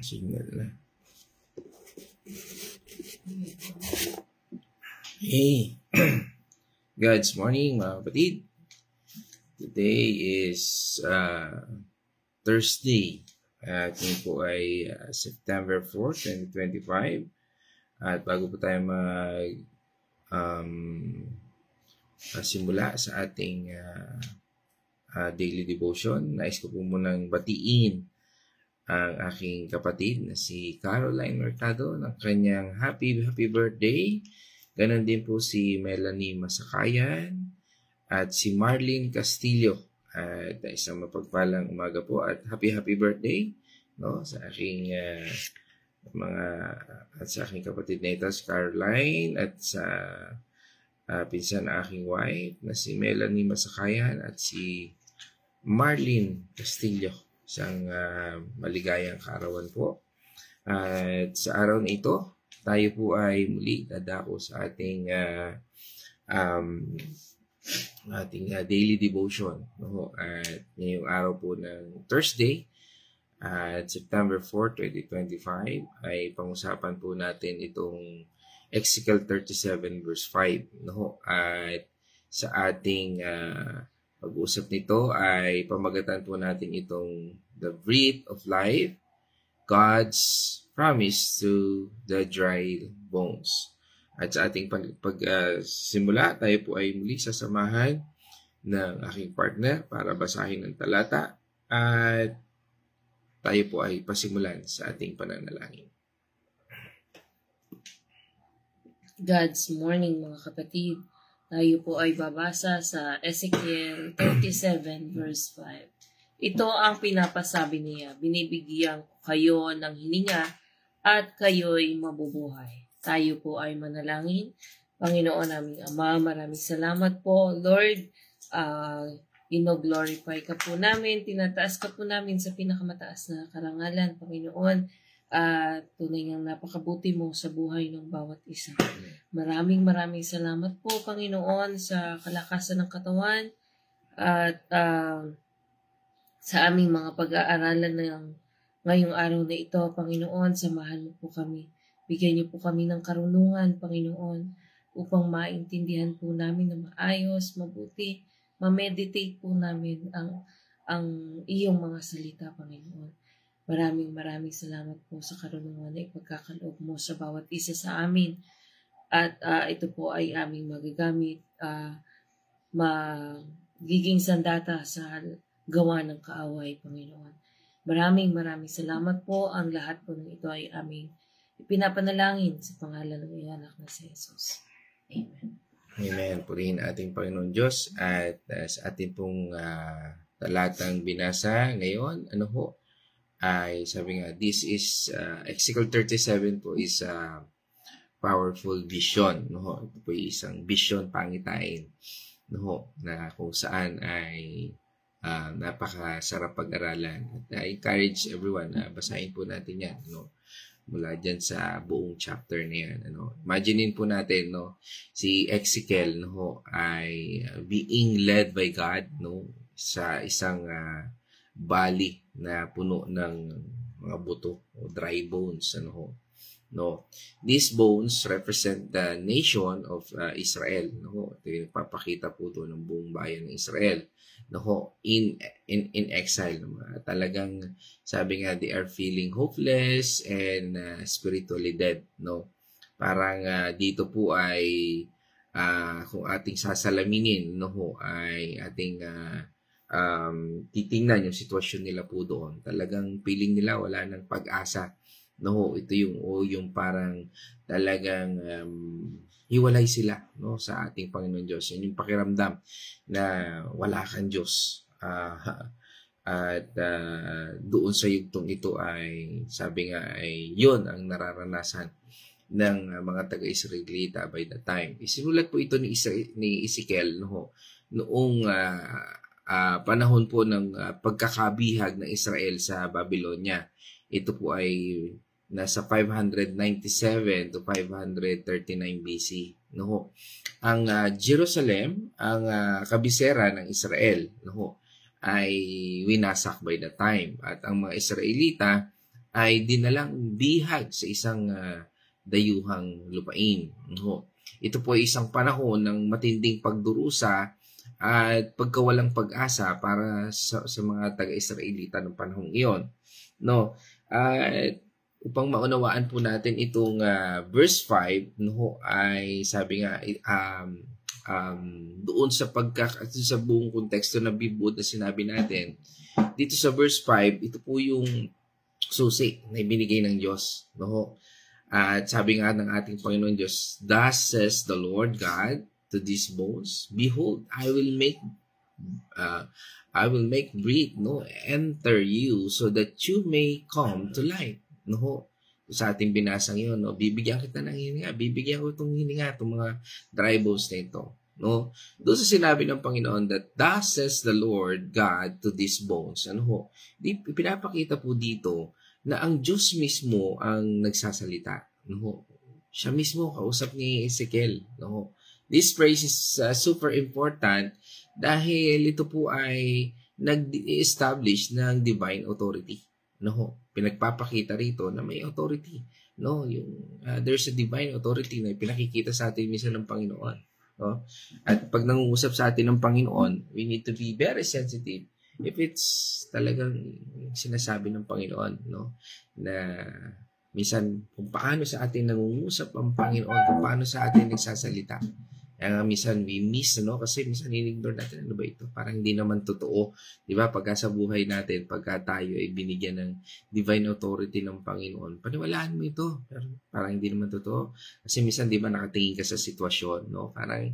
Signal na. Hey. God's morning mga kapatid. Today is Thursday. At yun po ay September 4, 2025. At bago po tayo simula sa ating daily devotion, nais ko po munang batiin ang aking kapatid na si Caroline Mercado ng kanyang happy birthday. Ganon din po si Melanie Masakayan at si Marlene Castillo. At isang mapagpalang umaga po at happy birthday sa aking sa aking kapatid na ito, si Caroline, at sa pinsan na aking wife na si Melanie Masakayan at si Marlene Castillo. Isang maligayang kaarawan po. At sa araw na ito, tayo po ay muli dadako sa ating daily devotion. At ngayong araw po ng Thursday, at September 4, 2025, ay pag-usapan po natin itong Ezekiel 37 verse 5. At sa ating pag-uusap nito ay pamagatan po natin itong the breath of life, God's promise to the dry bones. At sa ating pagsimula, tayo po ay muli sasamahan ng aking partner para basahin ang talata at tayo po ay pasimulan sa ating pananalangin. God's morning mga kapatid. Tayo po ay babasa sa Ezekiel 37 verse 5. Ito ang pinapasabi niya, binibigyan ko kayo ng hininga at kayo'y mabubuhay. Tayo po ay manalangin. Panginoon naming Ama, maraming salamat po, Lord. Glorify ka po namin, tinataas ka po namin sa pinakamataas na karangalan, Panginoon. Tunay ngang napakabuti mo sa buhay ng bawat isa. Maraming salamat po, Panginoon, sa kalakasan ng katawan at sa aming mga pag-aaralan ng ngayong araw na ito, Panginoon. Samahan mo po kami. Bigyan niyo po kami ng karunungan, Panginoon, upang maintindihan po namin na maayos, mabuti, ma-meditate po namin ang iyong mga salita, Panginoon. Maraming salamat po sa karunungan na ipagkakaloob mo sa bawat isa sa amin. At ito po ay aming magagamit, magiging sandata sa gawa ng kaaway, Panginoon. Maraming salamat po. Ang lahat po ng ito ay aming ipinapanalangin sa pangalan ng iyong anak na si Jesus. Amen. Amen. Purihin ating Panginoon Diyos. At sa ating pong talatang binasa ngayon, ay sabi nga, this is Ezekiel 37 po is a powerful vision. Ito po isang vision pangitain na kung saan ay napakasarap pag-aralan. At I encourage everyone na basahin po natin yan mula dyan sa buong chapter na yan. Imaginein po natin si Ezekiel ay being led by God sa isang valley na puno ng mga buto o dry bones. These bones represent the nation of Israel. Ito yung papakita po ito ng buong bayan ng Israel. In exile. Talagang sabi nga, they are feeling hopeless and spiritually dead. Parang dito po ay kung ating sasalaminin ay ating titingnan yung sitwasyon nila po doon. Talagang feeling nila wala ng pag-asa. Ito yung parang talagang hiwalay sila sa ating Panginoon Diyos. Yan yung pakiramdam na wala kang Diyos. At doon sa yugtong ito ay sabi nga ay yun ang nararanasan ng mga taga-Israelita by the time. Isinulat po ito ni Ezekiel noong panahon po ng pagkakabihag ng Israel sa Babylonia. Ito po ay nasa 597 to 539 BC. Ang Jerusalem, ang kabisera ng Israel, ay winasak by the time. At ang mga Israelita ay dinalang bihag sa isang dayuhang lupain. No? Ito po ay isang panahon ng matinding pagdurusa at pagkawalang pag-asa para sa mga taga-Israelita ng panahong iyon. No? Upang maunawaan po natin itong verse 5, no, ay sabi nga doon sa sa buong konteksto na bibod na sinabi natin, dito sa verse 5, ito po yung susi na ibinigay ng Diyos. No? At sabi nga ng ating Panginoon Diyos, "Thus says the Lord God to these bones, behold, I will make breath, no, enter you so that you may come to life." No? Sa ating binasang yun, no? Bibigyan kita ng hininga, bibigyan ko itong hininga, itong mga dry bones na ito. No? Doon sa sinabi ng Panginoon that thus says the Lord God to these bones. Ano ho? Pinapakita po dito na ang Diyos mismo ang nagsasalita. No? Siya mismo kausap ni Ezekiel. No? This phrase is super important dahil ito po ay nag-establish ng divine authority. No? Pinagpapakita rito na may authority. No? There's a divine authority na pinakikita sa atin minsan ng Panginoon. No? At pag nangungusap sa atin ng Panginoon, we need to be very sensitive if it's talagang sinasabi ng Panginoon, no? Na minsan kung paano sa atin nangungusap ang Panginoon, kung paano sa atin nagsasalita. Kaya minsan we miss, no? Kasi minsan in-ignore natin, ano ba ito? Parang hindi naman totoo. Di ba? Pagka sa buhay natin, pagka tayo ay binigyan ng divine authority ng Panginoon, paniwalaan mo ito. Pero parang hindi naman totoo. Kasi minsan, di ba, nakatingin ka sa sitwasyon, no? Parang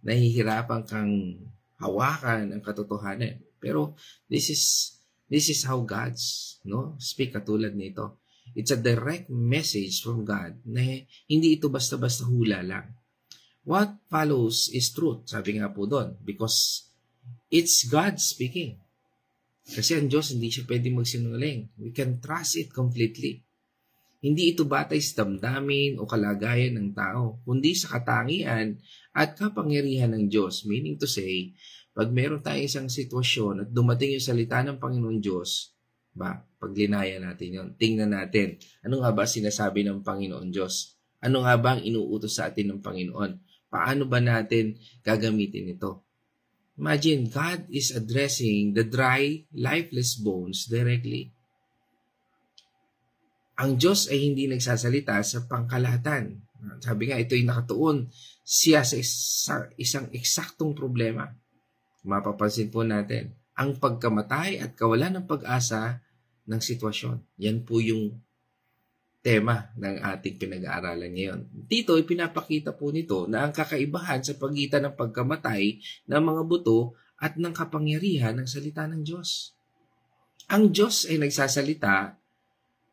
nahihirapan kang hawakan ang katotohanan. Pero this is how God's, no, speak katulad nito. It's a direct message from God na hindi ito basta-basta hula lang. What follows is truth, sabi nga po doon, because it's God speaking. Kasi ang Diyos hindi siya pwede magsinungaling. We can trust it completely. Hindi ito batay sa damdamin o kalagayan ng tao, kundi sa katangian at kapangyarihan ng Diyos. Meaning to say, pag meron tayong isang sitwasyon at dumating yung salita ng Panginoon Diyos, paglinaya natin yun. Tingnan natin, ano nga ba sinasabi ng Panginoon Diyos? Ano nga ba ang inuutos sa atin ng Panginoon? Paano ba natin gagamitin ito? Imagine, God is addressing the dry, lifeless bones directly. Ang Diyos ay hindi nagsasalita sa pangkalahatan. Sabi nga, ito ay nakatuon siya sa isang eksaktong problema. Mapapansin po natin, ang pagkamatay at kawalan ng pag-asa ng sitwasyon. Yan po yung tema ng ating pinag-aaralan ngayon. Dito, ipinapakita po nito na ang kakaibahan sa pagitan ng pagkamatay ng mga buto at ng kapangyarihan ng salita ng Diyos. Ang Diyos ay nagsasalita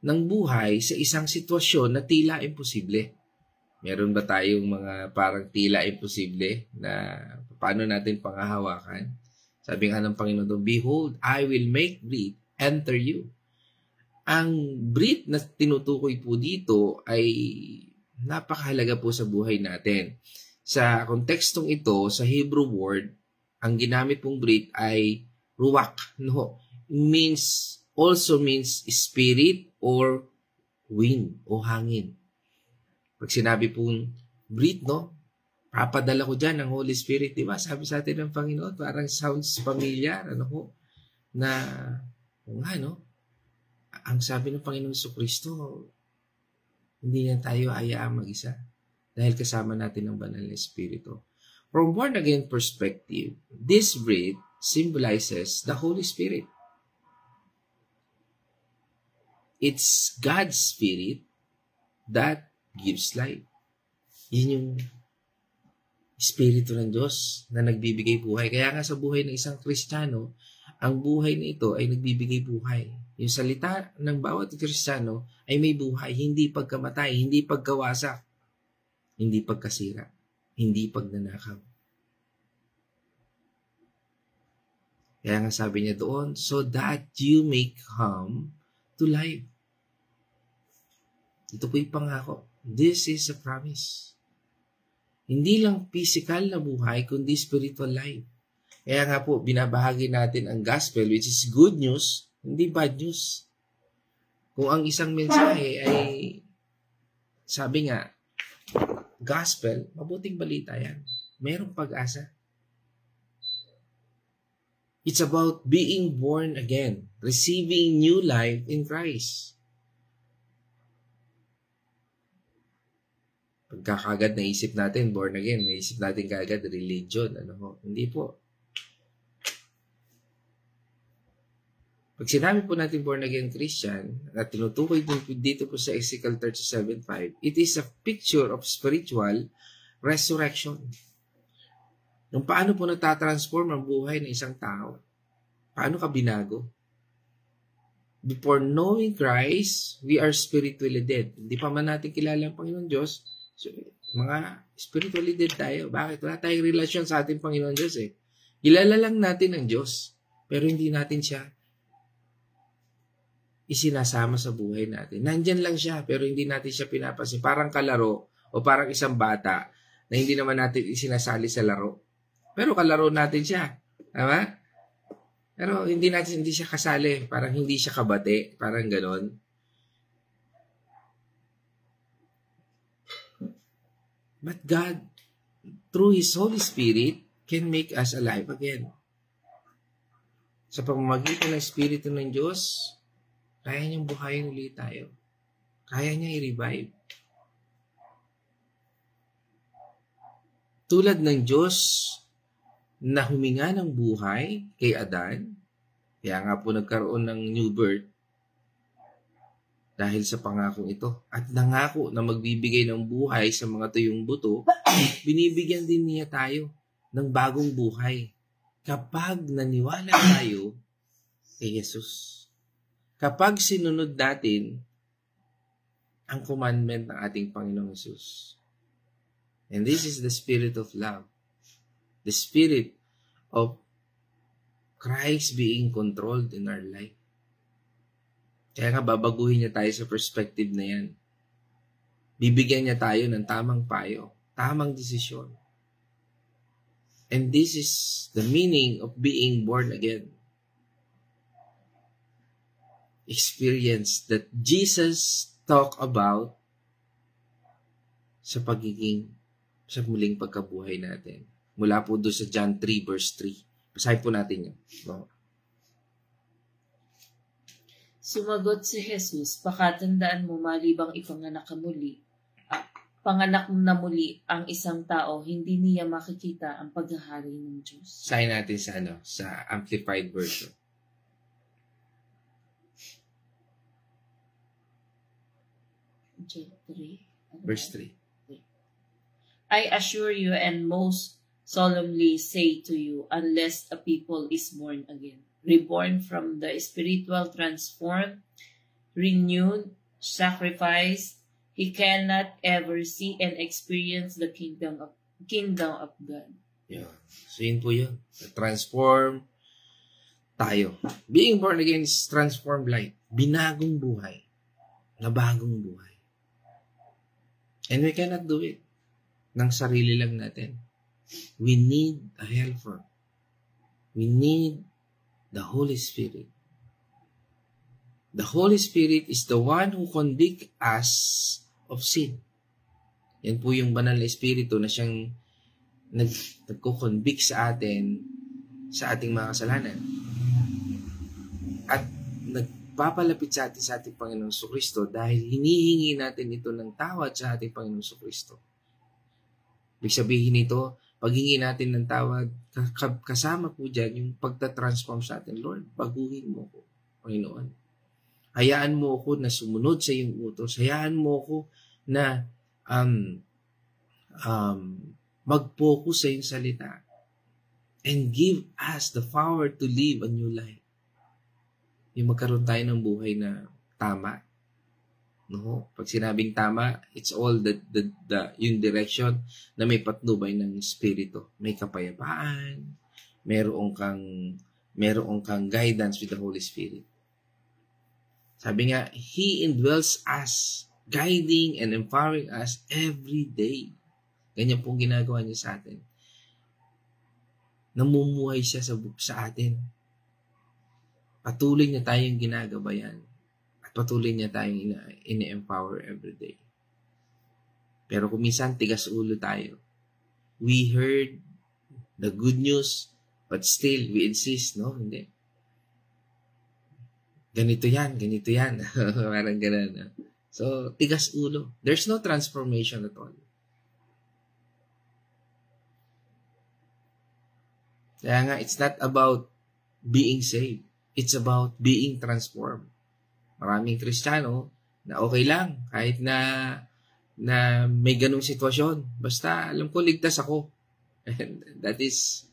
ng buhay sa isang sitwasyon na tila imposible. Meron ba tayong mga parang tila imposible na paano natin pangahawakan? Sabi nga ng Panginoon, "Behold, I will make breath enter you." Ang breath na tinutukoy po dito ay napakahalaga po sa buhay natin. Sa kontekstong ito, sa Hebrew word, ang ginamit pong breath ay ruach. No? Also means spirit or wind o hangin. Pag sinabi pong breath, no? Papadala ko dyan ng Holy Spirit. Diba? Sabi sa atin ng Panginoon, parang sounds familiar. Ano po? Na, no? Ang sabi ng Panginoon Jesucristo, hindi niya tayo hayaan mag-isa dahil kasama natin ang banal na Espiritu. From born-again perspective, this breath symbolizes the Holy Spirit. It's God's Spirit that gives life. Yun yung Espiritu ng Diyos na nagbibigay buhay. Kaya nga sa buhay ng isang Kristiyano, ang buhay na ito ay nagbibigay buhay. Yung salita ng bawat Kristiyano ay may buhay, hindi pagkamatay, hindi pagkawasak, hindi pagkasira, hindi pagnanakaw. Kaya nga sabi niya doon, so that you may come to life. Ito po yung pangako. This is a promise. Hindi lang physical na buhay, kundi spiritual life. Kaya nga po, binabahagi natin ang gospel, which is good news, hindi bad news. Kung ang isang mensahe ay, sabi nga, gospel, mabuting balita yan. Mayroong pag-asa. It's about being born again, receiving new life in Christ. Pagkakagad naisip natin, born again, naisip natin kagad religion. Ano ho? Hindi po. Pag sinabi po natin born again Christian, at tinutukoy dito po sa Ezekiel 37:5, it is a picture of spiritual resurrection. Yung paano po natatransform ang buhay ng isang tao. Paano ka binago? Before knowing Christ, we are spiritually dead. Hindi pa man natin kilala ang Panginoon Diyos, so, mga spiritually dead tayo. Bakit? Wala tayong relasyon sa ating Panginoon Diyos eh. Kilala lang natin ang Diyos, pero hindi natin siya isinasama sa buhay natin. Nandyan lang siya, pero hindi natin siya pinapansin. Parang kalaro o parang isang bata na hindi naman natin isinasali sa laro. Pero kalaro natin siya. Tama? Pero hindi siya kasali. Parang hindi siya kabate. Parang ganon. But God, through His Holy Spirit, can make us alive again. Sa pamamagitan ng Espiritu ng Diyos, kaya niyang buhayin ulit tayo. Kaya niya i-revive. Tulad ng Diyos na huminga ng buhay kay Adan, kaya nga po nagkaroon ng new birth dahil sa pangakong ito. At nangako na magbibigay ng buhay sa mga tuyong buto, binibigyan din niya tayo ng bagong buhay kapag naniwala tayo kay Jesus. Kapag sinunod natin ang commandment ng ating Panginoong Jesus. And this is the spirit of love. The spirit of Christ being controlled in our life. Kaya nga babaguhin niya tayo sa perspective na yan. Bibigyan niya tayo ng tamang payo, tamang desisyon. And this is the meaning of being born again. Experience that Jesus talked about sa muling pagkabuhay natin. Mula po doon sa John 3 verse 3. Basahin po natin yun. No? Sumagot si Jesus, pakatandaan mo malibang ipanganak ka muli. Panganak na muli ang isang tao, hindi niya makikita ang paghahari ng Diyos. Basahin natin sa Amplified Version. John 3. Verse 3. I assure you and most solemnly say to you, unless a people is born again, reborn from the spiritual transformed, renewed, sacrificed, he cannot ever see and experience the kingdom of God. Yeah. So yun po yun. Transform tayo. Being born again is transformed life. Binagong buhay. Nabagong buhay. And we cannot do it ng sarili lang natin. We need a helper. We need the Holy Spirit. The Holy Spirit is the one who convicts us of sin. Yan po yung banal na Espiritu na siyang nagko-convict sa atin sa ating mga kasalanan. At nagpapalapit sa ating Panginoong Kristo dahil hinihingi natin ito ng tawad sa ating Panginoong Kristo. Ibig sabihin nito, paghingi natin ng tawad, kasama po dyan yung pagtatransform sa atin. Lord, baguhin mo ko, Panginoon. Hayaan mo ako na sumunod sa iyong utos. Hayaan mo ako na mag-focus sa iyong salita. And give us the power to live a new life. Yung magkaroon tayo ng buhay na tama. No? Pag sinabing tama, it's all yung direction na may patnubay ng Espiritu. May kapayapaan, meron kang guidance with the Holy Spirit. Sabi nga, He indwells us, guiding and empowering us every day. Ganyan pong ginagawa niya sa atin. namumuhay siya sa atin. Patuloy niya tayong ginagabayan at patuloy niya tayong ine-empower everyday. Pero kung minsan tigas ulo tayo, we heard the good news, but still we insist, no? Hindi. Ganito yan. Parang ganun. No? So, tigas ulo. There's no transformation at all. Kaya nga, it's not about being saved. It's about being transformed. Maraming Kristiyano na okay lang kahit na may ganung sitwasyon. Basta alam ko ligtas ako. And that is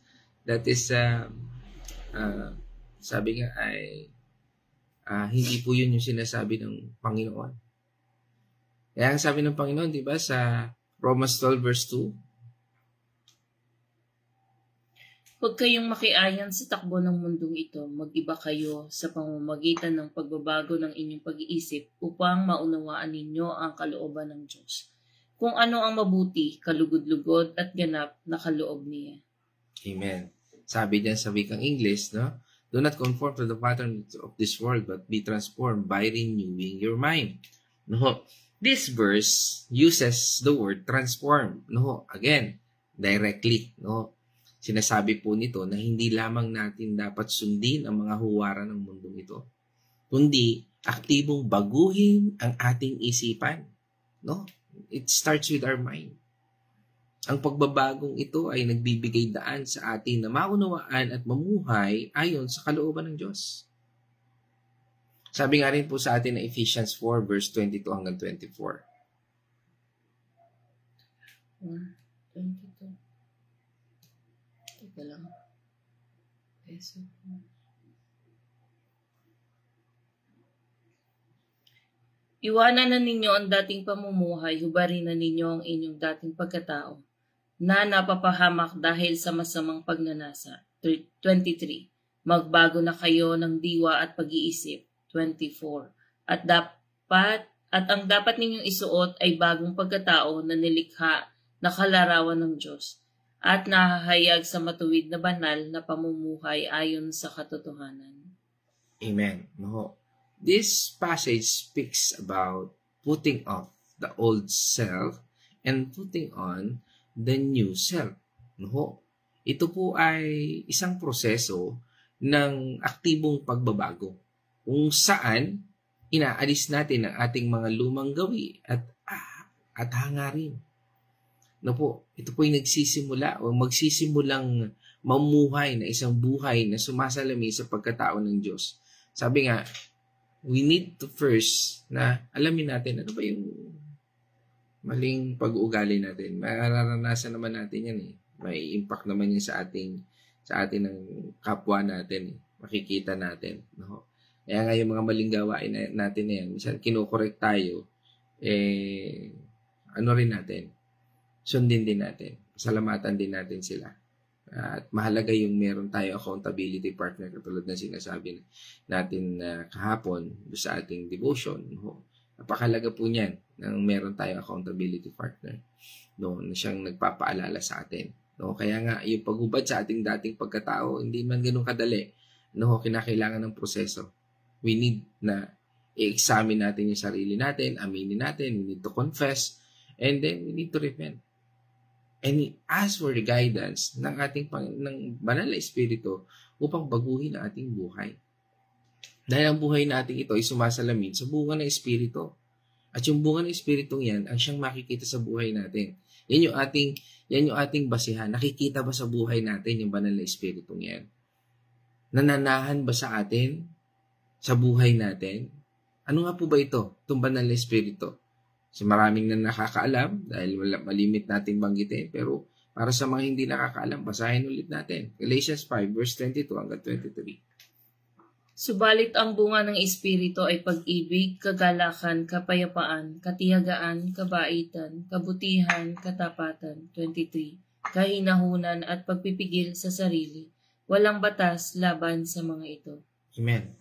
sabi nga ay hindi po yun yung sinasabi ng Panginoon. Kaya ang sabi ng Panginoon, di ba, sa Romans 12 verse 2, huwag kayong makiayan sa takbo ng mundong ito. Mag-iba kayo sa pamamagitan ng pagbabago ng inyong pag-iisip upang maunawaan ninyo ang kalooban ng Diyos. Kung ano ang mabuti, kalugod-lugod at ganap na kaloob niya. Amen. Sabi diyan sa wikang English, no? Do not conform to the pattern of this world, but be transformed by renewing your mind. No? This verse uses the word transform. No? Again, directly. No? Sinasabi po nito na hindi lamang natin dapat sundin ang mga huwaran ng mundong ito, kundi aktibong baguhin ang ating isipan. No? It starts with our mind. Ang pagbabagong ito ay nagbibigay daan sa atin na maunawaan at mamuhay ayon sa kalooban ng Diyos. Sabi nga rin po sa atin na Ephesians 4 verse 22 hanggang 24. 22. Teka lang. Peso. Iwanan na ninyo ang dating pamumuhay, hubarin na ninyo ang inyong dating pagkatao na napapahamak dahil sa masamang pagnanasa. 23. Magbago na kayo ng diwa at pag-iisip. 24. At ang dapat ninyong isuot ay bagong pagkatao na nilikha na kalarawan ng Diyos at nahahayag sa matuwid na banal na pamumuhay ayon sa katotohanan. Amen. No. This passage speaks about putting off the old self and putting on the new self. No. Ito po ay isang proseso ng aktibong pagbabago kung saan inaalis natin ang ating mga lumang gawi at hangarin. No po, ito po ay nagsisimula o magsisimulang mamuhay na isang buhay na sumasalamin sa pagkatao ng Diyos. Sabi nga, we need to first na alamin natin ano ba yung maling pag-uugali natin. Mararanasan naman natin yan eh. May impact naman yan sa ating ng kapwa natin eh. Makikita natin. No? Kaya nga yung mga maling gawain natin na yan, minsan kinokorek tayo, ano rin natin, sundin din natin. Salamatan din natin sila. At mahalaga yung meron tayo accountability partner katulad ng sinasabi natin kahapon sa ating devotion. No? Napakahalaga po niyan nang meron tayong accountability partner, no, na siyang nagpapaalala sa atin. No? Kaya nga, yung paghubad sa ating dating pagkatao, hindi man ganun kadali. No? Kinakailangan ng proseso. We need na i-examine natin yung sarili natin, aminin natin, we need to confess, and then we need to repent. And ask for the guidance ng ating ng banal na espiritu upang baguhin ang ating buhay. Dahil ang buhay natin ito ay sumasalamin sa bunga ng espiritu. At yung bunga ng espiritu yan ang siyang makikita sa buhay natin. Yan yung ating basihan. Nakikita ba sa buhay natin yung banal na espiritu yan? Nananahan ba sa atin? Sa buhay natin? Ano nga po ba ito? Itong banal na espiritu? So maraming na nakakaalam dahil malimit natin banggitin. Pero para sa mga hindi nakakaalam, basahin ulit natin. Galatians 5 verse 22 hanggang 23. Subalit ang bunga ng Espiritu ay pag-ibig, kagalakan, kapayapaan, katiyagaan, kabaitan, kabutihan, katapatan. 23. Kahinahunan at pagpipigil sa sarili. Walang batas laban sa mga ito. Amen.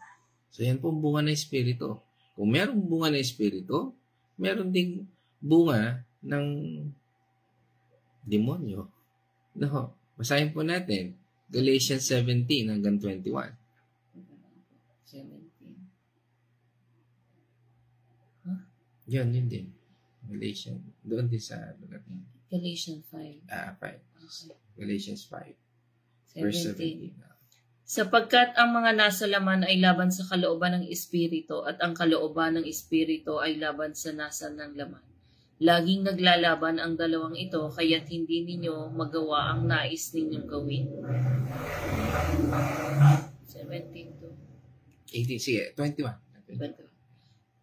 So yan po ang bunga ng Espiritu. Kung merong bunga ng Espiritu, meron ding bunga ng demonyo. No, basahin po natin. Galatians 17 hanggang 21. 17. Yun din. Galatians. Doon din sa lugar niya. Galatians 5. 5. Okay. Galatians 5. Verse 17. Sapagkat ang mga nasa laman ay laban sa kalooban ng Espiritu at ang kalooban ng Espiritu ay laban sa nasa ng laman. Laging naglalaban ang dalawang ito kaya't hindi ninyo magawa ang nais ninyong gawin. 17 to 18. Sige, 21.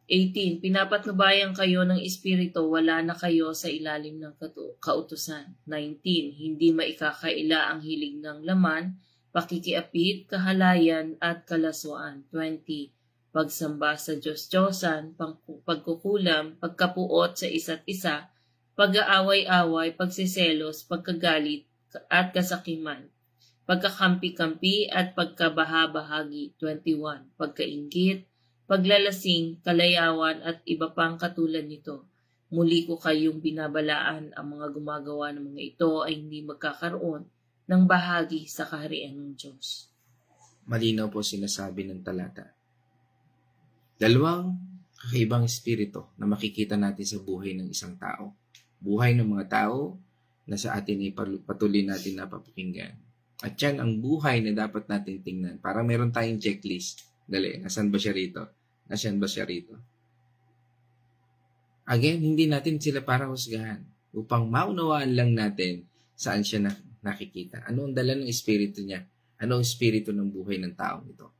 18. Pinapatnubayan kayo ng Espiritu, wala na kayo sa ilalim ng kautusan. 19. Hindi maikakaila ang hilig ng laman, pakikiapid, kahalayan, at kalaswaan. 20. Pagsamba sa Diyos-Diyosan, pagkukulam, pagkapuot sa isa't isa, pag-aaway-away, pagsiselos, pagkagalit, at kasakiman, pagkakampi-kampi, at pagkabaha-bahagi. 21. Pagkainggit, paglalasing, kalayawan, at iba pang katulad nito. Muli ko kayong binabalaan, ang mga gumagawa ng mga ito ay hindi magkakaroon ng bahagi sa kaharian ng Diyos. Malinaw po sinasabi ng talata. Dalawang kakaibang espiritu na makikita natin sa buhay ng isang tao. Buhay ng mga tao na sa atin ay patuloy natin napapakinggan. At yan ang buhay na dapat natin tingnan. Para meron tayong checklist. Dali, nasan ba siya rito? Nasaan ba siya rito? Again, hindi natin sila para husgahan. Upang maunawaan lang natin saan siya nakikita. Ano ang dala ng espiritu niya? Ano ang espiritu ng buhay ng taong ito?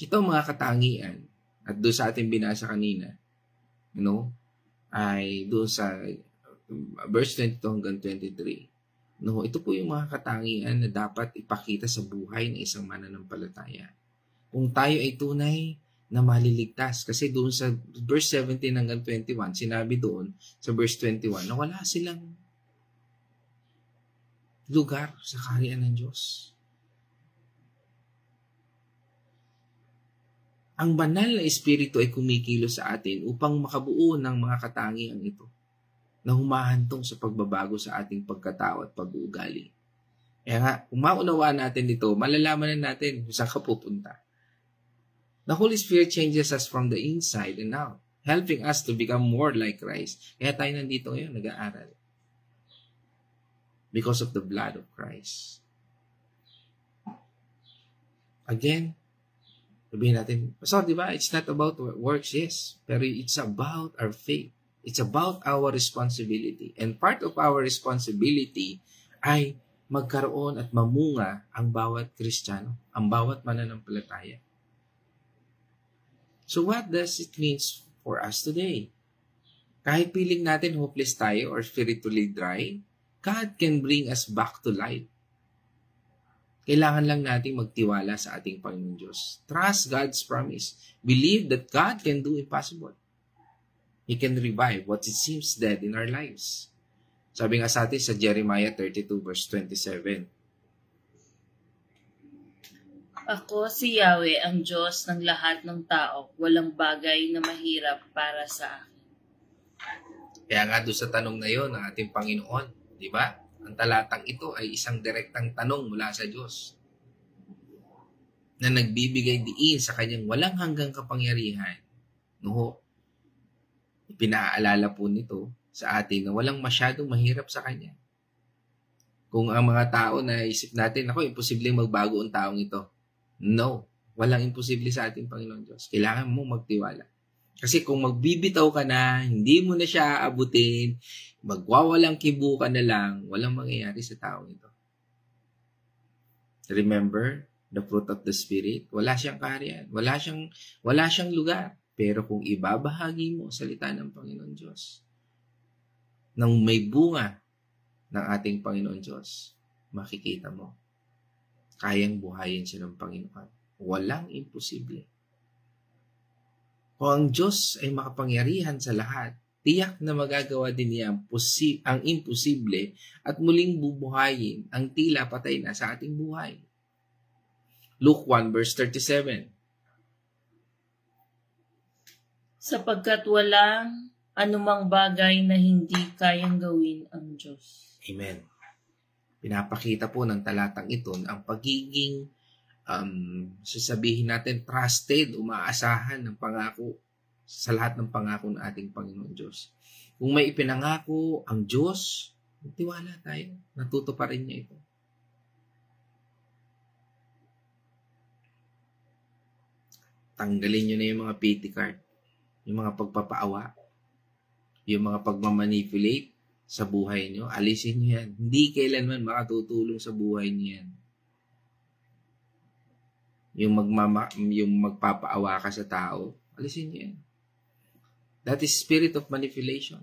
Ito ang mga katangian. At doon sa ating binasa kanina, ay doon sa verse 22 hanggang 23. Ito po yung mga katangian na dapat ipakita sa buhay ng isang mananampalataya. Kung tayo ay tunay na maliligtas. Kasi doon sa verse 17 hanggang 21, sinabi doon sa verse 21 na wala silang lugar sa kaharian ng Diyos. Ang banal na espiritu ay kumikilos sa atin upang makabuo ng mga katangian ito na humahantong sa pagbabago sa ating pagkatao at pag-uugali. Kaya nga, kung maunawaan natin ito, malalaman na natin kung saan ka pupunta. The Holy Spirit changes us from the inside and out, helping us to become more like Christ. Kaya tayo nandito ngayon, nag-aaral. Because of the blood of Christ. Again, sabihin natin, so diba, it's not about works, yes, pero it's about our faith. It's about our responsibility. And part of our responsibility ay magkaroon at mamunga ang bawat Kristiyano, ang bawat mananampalataya. So what does it mean for us today? Kahit piling natin hopeless tayo or spiritually dry, God can bring us back to life. Kailangan lang nating magtiwala sa ating Panginoon Diyos. Trust God's promise. Believe that God can do impossible. He can revive what it seems dead in our lives. Sabi nga sa atin sa Jeremiah 32 verse 27. Ako si Yahweh, ang Diyos ng lahat ng tao. Walang bagay na mahirap para sa akin. Kaya nga doon sa tanong na yon ng ating Panginoon, di ba? Ang talatang ito ay isang direktang tanong mula sa Diyos na nagbibigay diin sa kanyang walang hanggang kapangyarihan. Pinaalala po nito sa atin na walang masyadong mahirap sa kanya. Kung ang mga tao na isip natin, imposible magbago ang taong ito. No, walang imposible sa ating Panginoon Diyos. Kailangan mo magtiwala. Kasi kung magbibitaw ka na, hindi mo na siya aabutin, magwawalang kibo ka na lang, walang mangyayari sa taong ito. Remember, the fruit of the Spirit, wala siyang kaharian, wala siyang lugar. Pero kung ibabahagi mo salita ng Panginoon Diyos, nang may bunga ng ating Panginoon Diyos, makikita mo, kayang buhayin siya ng Panginoon. Walang imposible. Kung ang Diyos ay makapangyarihan sa lahat, tiyak na magagawa din niya ang imposible at muling bubuhayin ang tila patay na sa ating buhay. Luke 1 verse 37. Sapagkat walang anumang bagay na hindi kayang gawin ang Diyos. Amen. Pinapakita po ng talatang ito ang pagiging sasabihin natin trusted, umaasahan ng pangako sa lahat ng pangako ng ating Panginoon Diyos. Kung may ipinangako ang Diyos, tiwala tayo, natutuparin niya ito. Tanggalin nyo na yung mga pity card, yung mga pagpapaawa, yung mga pagmamanipulate sa buhay nyo. Alisin nyo yan. Hindi kailanman makatutulong sa buhay nyo yan. Yung magpapaawa ka sa tao, alisin nyo yan. That is spirit of manipulation.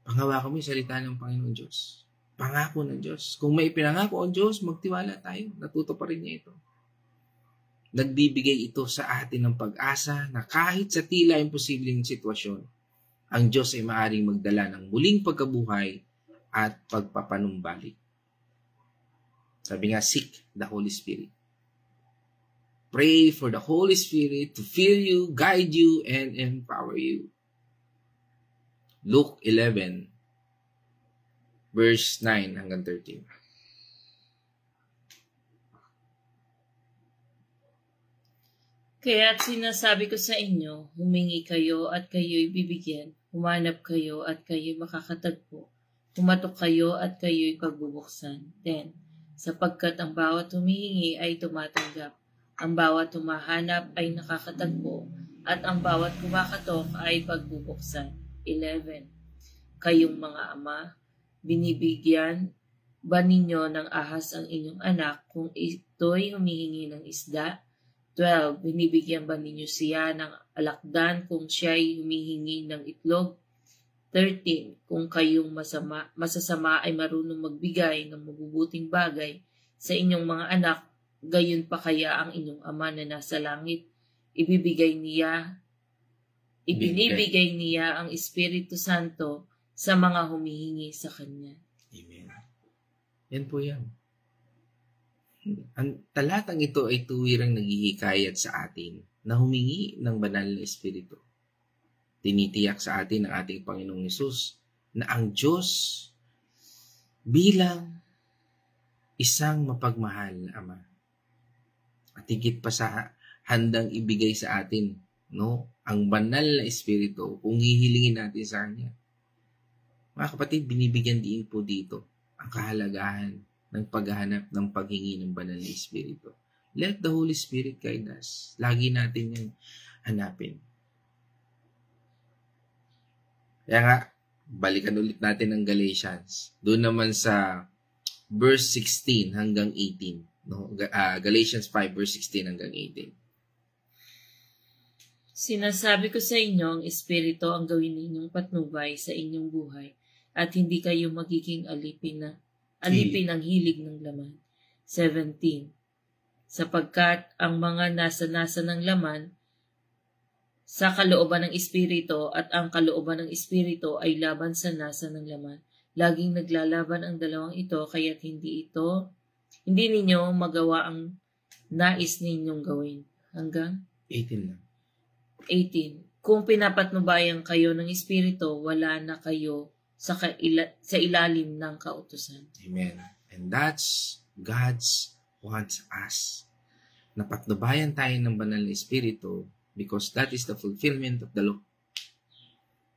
Panghawakan mo yung salita ng Panginoon Diyos. Pangako ng Diyos. Kung may pinangako ang Diyos, magtiwala tayo. Natutuparin niya ito. Nagbibigay ito sa atin ng pag-asa na kahit sa tila imposibleng sitwasyon, ang Diyos ay maaaring magdala ng muling pagkabuhay at pagpapanumbalik. Sabi nga, seek the Holy Spirit. Pray for the Holy Spirit to fill you, guide you, and empower you. Luke 11, verse 9 hanggang 13. Kaya't sinasabi ko sa inyo, humingi kayo at kayo'y bibigyan, humanap kayo at kayo'y makakatagpo, humatok kayo at kayo'y pagbubuksan. 10. Sapagkat ang bawat humihingi ay tumatanggap, ang bawat humahanap ay nakakatagpo, at ang bawat kumakatok ay pagbubuksan. 11. Kayong mga ama, binibigyan ba ninyo ng ahas ang inyong anak kung ito'y humihingi ng isda? 12. Binibigyan ba ninyo siya ng alakdan kung siya'y humihingi ng itlog? 13. Kung kayong masasama ay marunong magbigay ng mabubuting bagay sa inyong mga anak, gayon pa kaya ang inyong ama na nasa langit, ibinibigay niya ang Espiritu Santo sa mga humihingi sa Kanya. Amen. Yan po yan. Ang talatang ito ay tuwirang naghihikayat sa atin na humingi ng banal na Espiritu. Tinitiyak sa atin ng ating Panginoong Hesus na ang Diyos bilang isang mapagmahal na Ama at higit pa sa handang ibigay sa atin ang banal na Espiritu kung hihilingin natin sa Kanya. Mga kapatid, binibigyan din po dito ang kahalagahan ng paghahanap ng paghingi ng banal na Espiritu. Let the Holy Spirit guide us. Lagi natin yung hanapin. Kaya nga, balikan ulit natin ang Galatians. Doon naman sa verse 16 hanggang 18. Galatians 5 verse 16 hanggang 18. Sinasabi ko sa inyo, ang Espiritu ang gawin ninyong patnubay sa inyong buhay at hindi kayo magiging alipin ng hilig ng laman. 17. Sapagkat ang mga nasa-nasa ng laman sa kalooban ng Espiritu at ang kalooban ng Espiritu ay laban sa nasa ng laman. Laging naglalaban ang dalawang ito kaya't hindi ninyo magawa ang nais ninyong gawin. Hanggang 18 lang. 18. Kung pinapatnubayan kayo ng Espiritu, wala na kayo sa ilalim ng kautusan. Amen. And that's God's wants us. Napatnubayan tayo ng banal na Espiritu because that is the fulfillment of the law.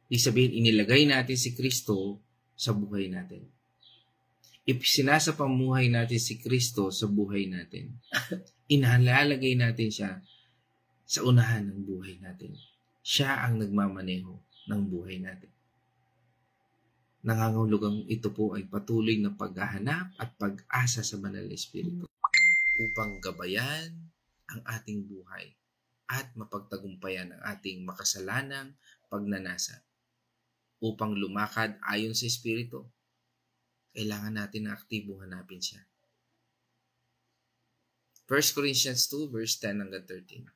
Ibig sabihin, inilagay natin si Kristo sa buhay natin. Sinasapamuhay natin si Kristo sa buhay natin. Inalalagay natin siya sa unahan ng buhay natin. Siya ang nagmamaneho ng buhay natin. Nangangahulugang ito po ay patuloy na paghahanap at pag-asa sa banal na Espiritu upang gabayan ang ating buhay at mapagtagumpayan ang ating makasalanang pagnanasa. Upang lumakad ayon sa Espiritu, kailangan natin na aktibong hanapin siya. 1 Corinthians 2 verse 10 hanggang 13.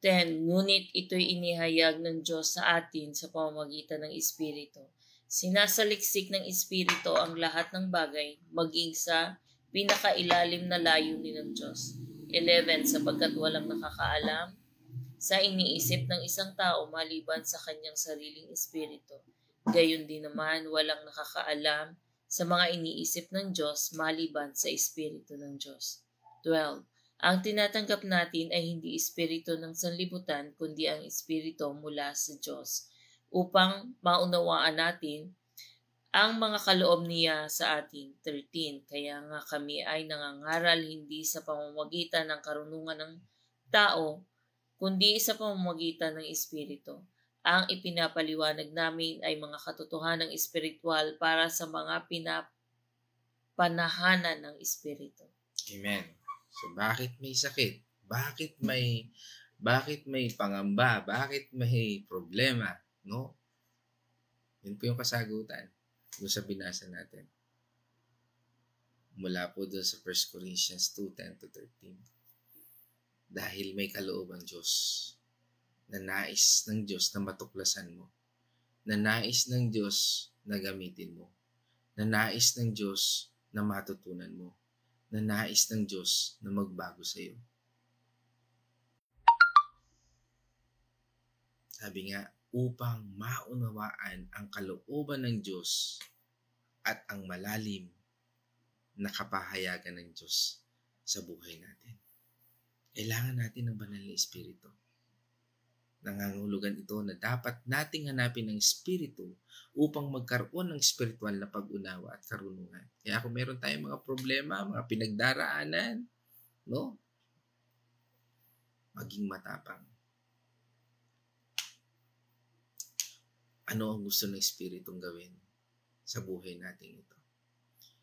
10. Ngunit ito'y inihayag ng Diyos sa atin sa pamamagitan ng Espiritu. Sinasaliksik ng Espiritu ang lahat ng bagay, maging sa pinakailalim na layunin ng Diyos. 11. Sapagkat walang nakakaalam sa iniisip ng isang tao maliban sa kanyang sariling espiritu. Gayon din naman, walang nakakaalam sa mga iniisip ng Diyos maliban sa Espiritu ng Diyos. 12. Ang tinatanggap natin ay hindi espiritu ng sanlibutan, kundi ang espiritu mula sa Diyos, upang maunawaan natin ang mga kaloob niya sa atin. 13. Kaya nga kami ay nangangaral hindi sa pamamagitan ng karunungan ng tao, kundi sa pamamagitan ng Espiritu. Ang ipinapaliwanag namin ay mga katotohanan ng espiritual para sa mga pinapanahanan ng Espiritu. Amen. So, bakit may sakit? Bakit may pangamba? Bakit may problema? No? Yun po yung kasagutan doon sa binasa natin. Mula po doon sa 1 Corinthians 2:10-13. Dahil may kaloob ang Diyos na nais ng Diyos na matuklasan mo, na nais ng Diyos na gamitin mo, na nais ng Diyos na matutunan mo, na nais ng Diyos na magbago sa iyo. Sabi nga, upang maunawaan ang kalooban ng Diyos at ang malalim na kapahayagan ng Diyos sa buhay natin. Kailangan natin ng banal na Espiritu. Nangangahulugan ito na dapat nating hanapin ang Espiritu upang magkaroon ng spiritual na pag-unawa at karunungan. Kaya kung meron tayong mga problema, mga pinagdaraanan, no? Maging matapang. Ano ang gusto ng Espiritong gawin sa buhay natin ito?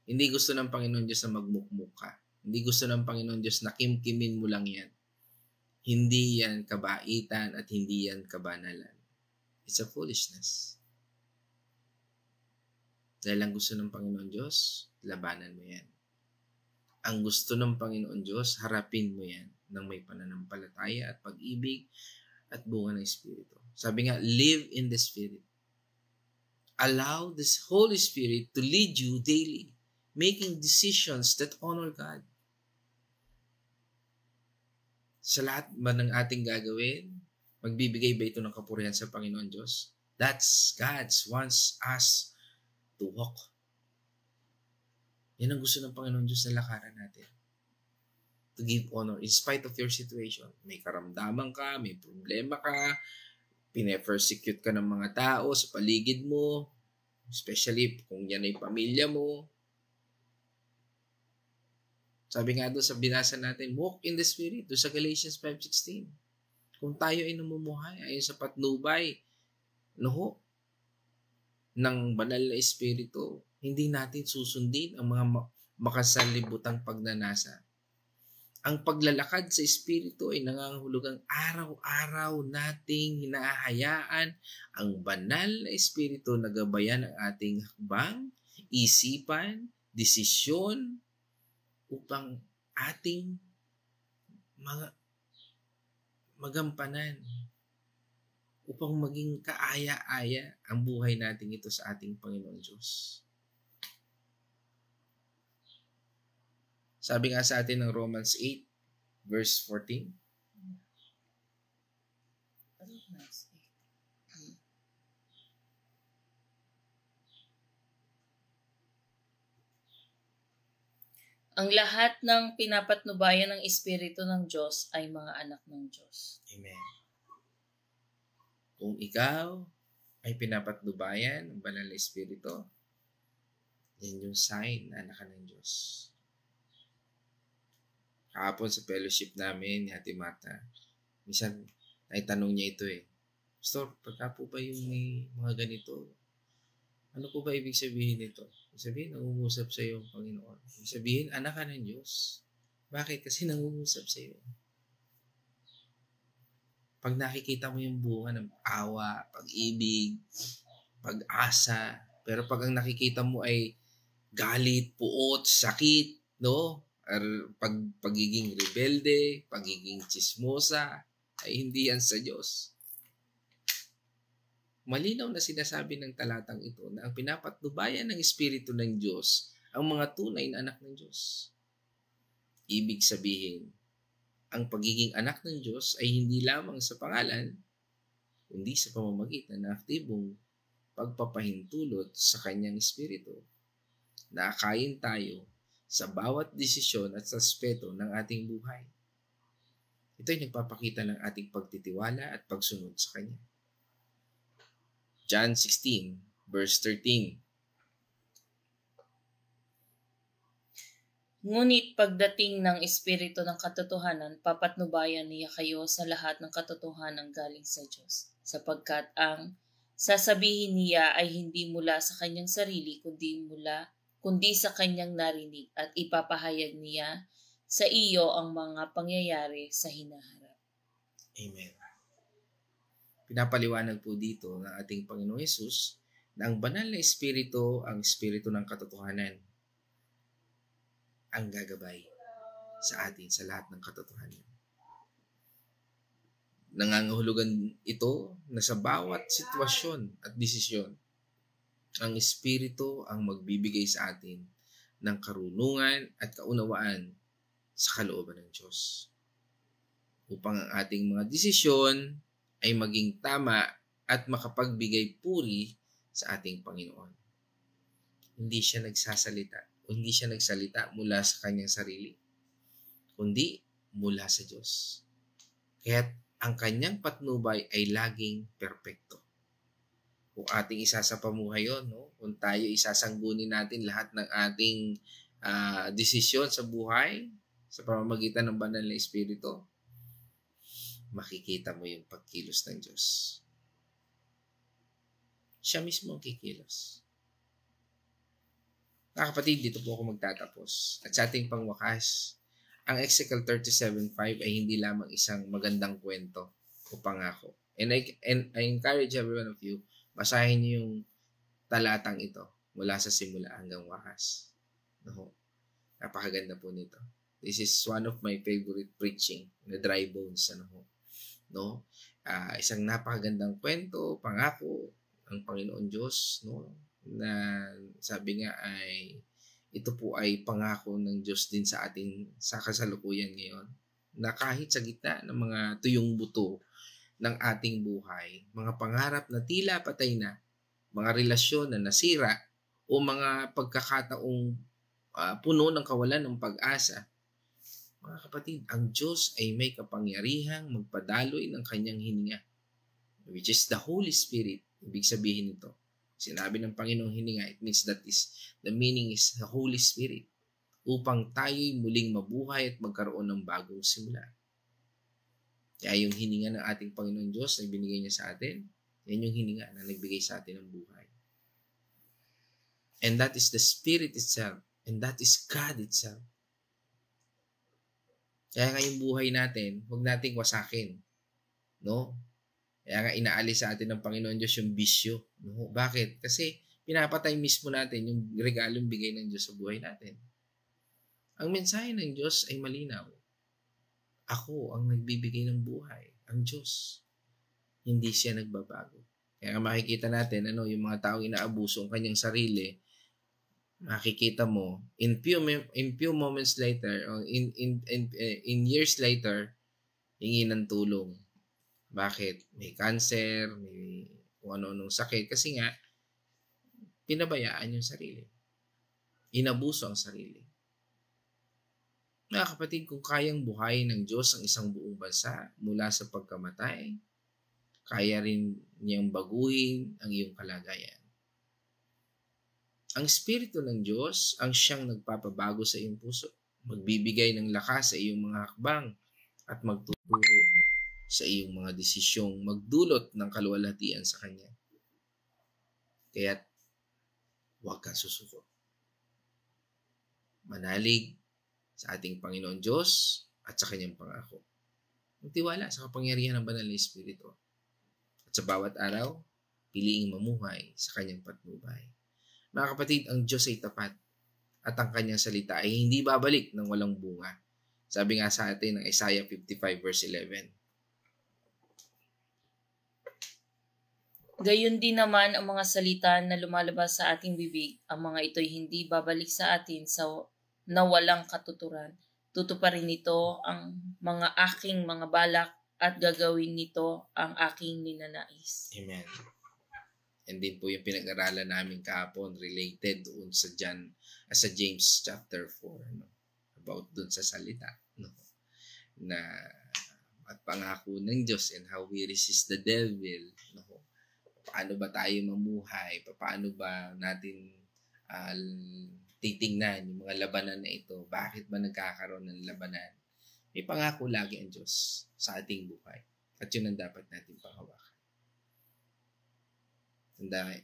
Hindi gusto ng Panginoon Diyos na magmukmuk ka. Hindi gusto ng Panginoon Diyos na kimkimin mo lang yan. Hindi yan kabaitan at hindi yan kabanalan. It's a foolishness. Dahil ang gusto ng Panginoon Diyos, labanan mo yan. Ang gusto ng Panginoon Diyos, harapin mo yan ng may pananampalataya at pag-ibig at bunga ng Espiritu. Sabi nga, live in the Spirit. Allow the Holy Spirit to lead you daily, making decisions that honor God. Sa lahat ba ng ating gagawin, magbibigay ba ito ng kapurihan sa Panginoon Diyos? That's God wants us to walk. Yan ang gusto ng Panginoon Diyos na lakaran natin. To give honor in spite of your situation. May karamdaman ka, may problema ka, pine-persecute ka ng mga tao sa paligid mo, especially kung yan ay pamilya mo. Sabi nga doon sa binasa natin, walk in the Spirit, doon sa Galatians 5:16. Kung tayo ay namumuhay ayon sa patnubay, ng banal na Espiritu, hindi natin susundin ang mga makasalibutang pagnanasa. Ang paglalakad sa Espiritu ay nangangahulugang araw-araw nating hinahayaan ang banal na Espiritu na gabayan ang ating hakbang, isipan, desisyon, upang ating magampanan, upang maging kaaya-aya ang buhay natin ito sa ating Panginoon Diyos. Sabi nga sa atin ng Romans 8, verse 14. Ang lahat ng pinapatnubayan ng Espiritu ng Diyos ay mga anak ng Diyos. Amen. Kung ikaw ay pinapatnubayan ng banal na Espiritu, yan yung sign na anak ka ng Diyos. Kahapon sa fellowship namin ni Ate Marta, minsan naitanong niya ito Pastor, pagka po ba yung may mga ganito, ano po ba ibig sabihin nito? Ibig sabihin, nangungusap sa iyo ang Panginoon. Ibig sabihin, anak ka ng Diyos. Bakit? Kasi nangungusap sa iyo. Pag nakikita mo yung bunga ng awa, pag-ibig, pag-asa, pero pag ang nakikita mo ay galit, puot, sakit, no? Or pagiging rebelde, pagiging chismosa, ay hindi yan sa Diyos. Malinaw na sinasabi ng talatang ito na ang pinapatnubayan ng Espiritu ng Diyos ang mga tunay na anak ng Diyos. Ibig sabihin, ang pagiging anak ng Diyos ay hindi lamang sa pangalan, kundi sa pamamagitan ng aktibong pagpapahintulot sa kanyang espiritu na akayin tayo sa bawat desisyon at aspeto ng ating buhay. Ito ay nagpapakita ng ating pagtitiwala at pagsunod sa Kanya. John 16, verse 13. Ngunit pagdating ng Espiritu ng katotohanan, papatnubayan niya kayo sa lahat ng katotohanan galing sa Diyos, sapagkat ang sasabihin niya ay hindi mula sa kanyang sarili, kundi sa kanyang narinig, at ipapahayag niya sa iyo ang mga pangyayari sa hinaharap. Amen. Pinapaliwanag po dito ng ating Panginoong Hesus na ang banal na Espiritu, ang Espiritu ng katotohanan, ang gagabay sa atin sa lahat ng katotohanan. Nangangahulugan ito na sa bawat sitwasyon at desisyon, ang Espiritu ang magbibigay sa atin ng karunungan at kaunawaan sa kalooban ng Diyos, upang ang ating mga desisyon ay maging tama at makapagbigay puri sa ating Panginoon. Hindi siya nagsalita mula sa kanyang sarili, kundi mula sa Diyos. Kaya't ang kanyang patnubay ay laging perpekto. Kung ating isasapamuhay yun, kung tayo isasanggunin natin lahat ng ating desisyon sa buhay, sa pamamagitan ng banal na Espiritu, makikita mo yung pagkilos ng Diyos. Siya mismo ang kikilos. Mga kapatid, dito po ako magtatapos. At sa ating pangwakas, ang Ezekiel 37:5 ay hindi lamang isang magandang kwento o pangako. And I encourage every one of you, basahin niyo yung talatang ito mula sa simula hanggang wakas. Napakaganda po nito. This is one of my favorite preaching, na Dry Bones. Isang napakagandang kwento, pangako ng Panginoon Diyos, na sabi nga ay ito po ay pangako ng Diyos din sa atin sa kasalukuyan ngayon, na kahit sa gitna ng mga tuyong buto ng ating buhay, mga pangarap na tila patay na, mga relasyon na nasira, o mga pagkakataong puno ng kawalan ng pag-asa, mga kapatid, ang Diyos ay may kapangyarihang magpadaloy ng kanyang hininga, which is the Holy Spirit. Ibig sabihin nito, sinabi ng Panginoong hininga, it means the meaning is the Holy Spirit, upang tayo'y muling mabuhay at magkaroon ng bagong simula. Kaya yung hininga ng ating Panginoon Diyos na binigay niya sa atin, yan yung hininga na nagbigay sa atin ng buhay. And that is the Spirit itself, and that is God itself. Kaya nga yung buhay natin, huwag nating wasakin. Kaya nga inaalis sa atin ng Panginoon Diyos yung bisyo. Bakit? Kasi pinapatay mismo natin yung regalong bigay ng Diyos sa buhay natin. Ang mensahe ng Diyos ay malinaw. Ako ang nagbibigay ng buhay, ang Diyos. Hindi siya nagbabago. Kaya makikita natin yung mga taong inaabuso ang kanyang sarili, makikita mo in few moments later, or in years later, hingi ng tulong. Bakit? May cancer, may kung ano-anong sakit. Kasi nga, pinabayaan yung sarili. Inabuso ang sarili. Mga kapatid, kung kayang buhayin ng Diyos ang isang buong bansa mula sa pagkamatay, kaya rin niyang baguhin ang iyong kalagayan. Ang Espiritu ng Diyos ang siyang nagpapabago sa iyong puso, magbibigay ng lakas sa iyong mga hakbang, at magtuturo sa iyong mga desisyong magdulot ng kaluwalhatian sa Kanya. Kaya't huwag kang susuko. Manalig sa ating Panginoon Diyos at sa Kanyang pangako. Magtiwala sa kapangyarihan ng banal na Espiritu. At sa bawat araw, piliing mamuhay sa Kanyang patnubay. Mga kapatid, ang Diyos ay tapat at ang Kanyang salita ay hindi babalik ng walang bunga. Sabi nga sa atin ng Isaiah 55 verse 11. Gayon din naman ang mga salita na lumalabas sa ating bibig, ang mga ito'y hindi babalik sa atin na walang katuturan. Tutuparin nito ang mga aking mga balak at gagawin nito ang aking ninanais. Amen. And din po yung pinag-aralan namin kahapon related doon sa sa James chapter 4, no? About doon sa salita, no? Na at pangako ng Diyos and how we resist the devil, no? Paano ba tayo mamuhay? Paano ba natin titingnan yung mga labanan na ito? Bakit ba nagkakaroon ng labanan? May pangako lagi ang Diyos sa ating buhay. At yun ang dapat natin panghawakan.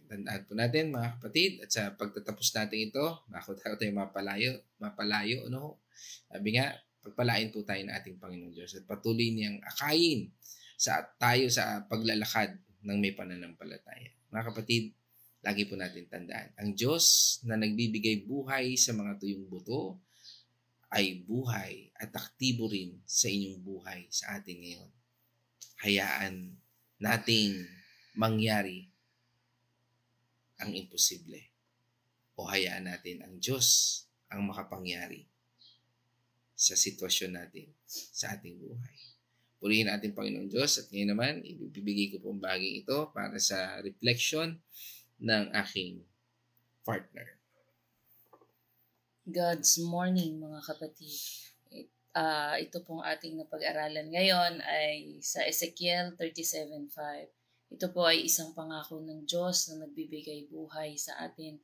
Tandaan po natin mga kapatid, at sa pagtatapos natin ito, bako tayo mapalayo, no? Sabi nga, pagpalain po tayo ng ating Panginoon Diyos at patuloy niyang akayin tayo sa paglalakad ng may pananampalataya. Mga kapatid, lagi po natin tandaan, ang Diyos na nagbibigay buhay sa mga tuyong buto ay buhay at aktibo rin sa inyong buhay sa atin ngayon. Hayaan nating mangyari ang imposible. O hayaan natin ang Diyos ang makapangyari sa sitwasyon natin sa ating buhay. Purihin natin Panginoon Diyos at ngayon naman, ibibigay ko po ang bagay ito para sa reflection ng aking partner. God's morning mga kapatid. Ito pong ating napag-aralan ngayon ay sa Ezekiel 37:5. Ito po ay isang pangako ng Diyos na nagbibigay buhay sa atin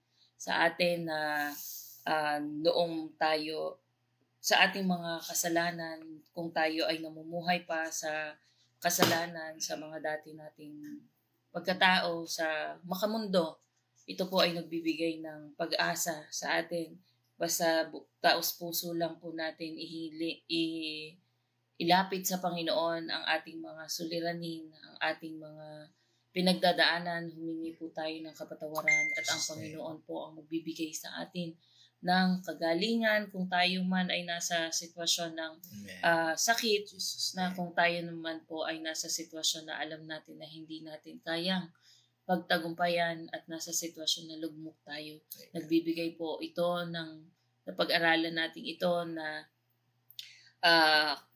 na noong tayo sa ating mga kasalanan, kung tayo ay namumuhay pa sa kasalanan, sa mga dati nating pagkatao sa makamundo, ito po ay nagbibigay ng pag-asa sa atin. Basta taos puso lang po natin ilapit sa Panginoon ang ating mga suliranin, ang ating mga pinagdadaanan, humingi po tayo ng kapatawaran at ang Panginoon po ang magbibigay sa atin ng kagalingan kung tayo man ay nasa sitwasyon ng sakit, na kung tayo naman po ay nasa sitwasyon na alam natin na hindi natin kayang pagtagumpayan at nasa sitwasyon na lugmok tayo. Nagbibigay po ito ng pag-aralan natin ito na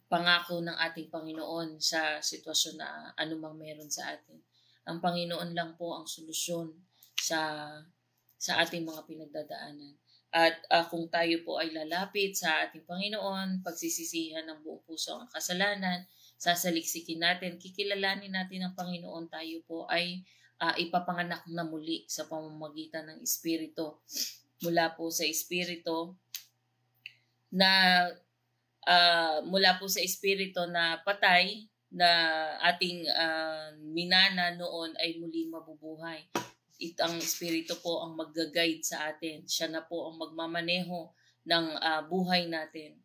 pangako ng ating Panginoon sa sitwasyon na anumang meron sa atin. Ang Panginoon lang po ang solusyon sa ating mga pinagdadaanan. At kung tayo po ay lalapit sa ating Panginoon, pagsisisihan ng buong puso ang kasalanan, sasaliksikin natin, kikilalanin natin ang Panginoon, tayo po ay ipapanganak na muli sa pamamagitan ng Espiritu. Mula po sa Espiritu na patay na ating minana noon ay muling mabubuhay. Ang Espiritu po ang mag-guide sa atin. Siya na po ang magmamaneho ng buhay natin.